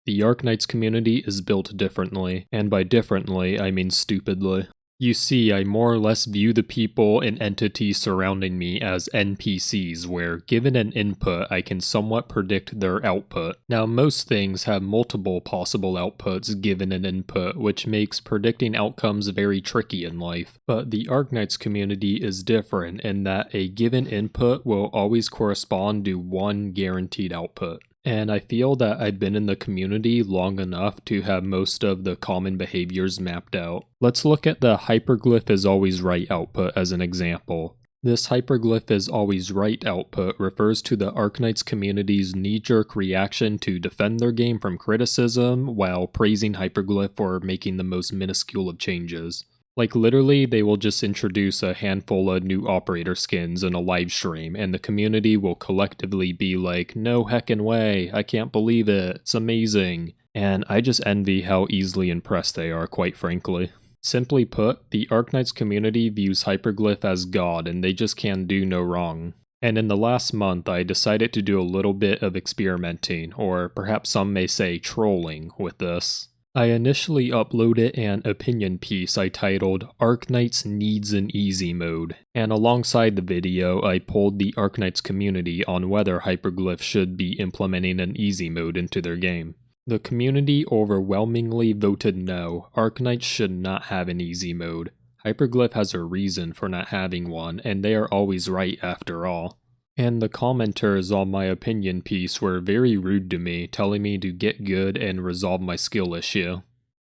The Arknights community is built differently, and by differently, I mean stupidly. You see, I more or less view the people and entities surrounding me as NPCs, where given an input, I can somewhat predict their output. Now, most things have multiple possible outputs given an input, which makes predicting outcomes very tricky in life. But the Arknights community is different in that a given input will always correspond to one guaranteed output. And I feel that I've been in the community long enough to have most of the common behaviors mapped out. Let's look at the hyperglyph is always right output as an example. This hyperglyph is always right output refers to the Arknights community's knee-jerk reaction to defend their game from criticism while praising hyperglyph for making the most minuscule of changes. Like literally, they will just introduce a handful of new operator skins in a live stream, and the community will collectively be like, no heckin' way, I can't believe it, it's amazing. And I just envy how easily impressed they are, quite frankly. Simply put, the Arknights community views hyperglyph as God, and they just can do no wrong. And in the last month, I decided to do a little bit of experimenting, or perhaps some may say trolling, with this. I initially uploaded an opinion piece I titled Arknights Needs an Easy Mode, and alongside the video I polled the Arknights community on whether hyperglyph should be implementing an easy mode into their game. The community overwhelmingly voted no, Arknights should not have an easy mode. Hyperglyph has a reason for not having one, and they are always right after all. And the commenters on my opinion piece were very rude to me, telling me to get good and resolve my skill issue.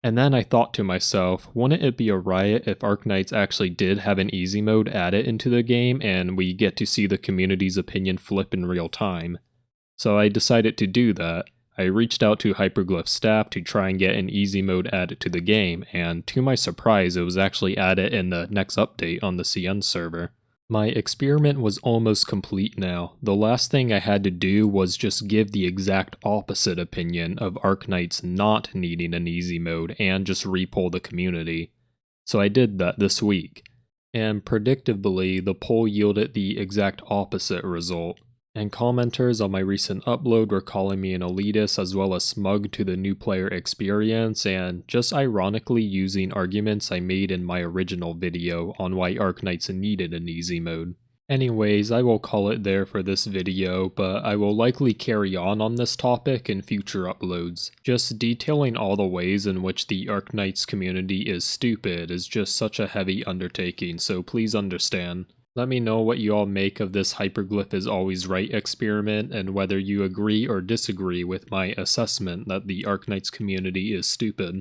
And then I thought to myself, wouldn't it be a riot if Arknights actually did have an easy mode added into the game and we get to see the community's opinion flip in real time? So I decided to do that. I reached out to Hyperglyph staff to try and get an easy mode added to the game, and to my surprise it was actually added in the next update on the CN server. My experiment was almost complete now. The last thing I had to do was just give the exact opposite opinion of Arknights not needing an easy mode and just repoll the community. So I did that this week, and predictably the poll yielded the exact opposite result. And commenters on my recent upload were calling me an elitist as well as smug to the new player experience, and just ironically using arguments I made in my original video on why Arknights needed an easy mode. Anyways, I will call it there for this video, but I will likely carry on this topic in future uploads. Just detailing all the ways in which the Arknights community is stupid is just such a heavy undertaking, so please understand. Let me know what you all make of this hyperglyph is always right experiment, and whether you agree or disagree with my assessment that the Arknights community is stupid.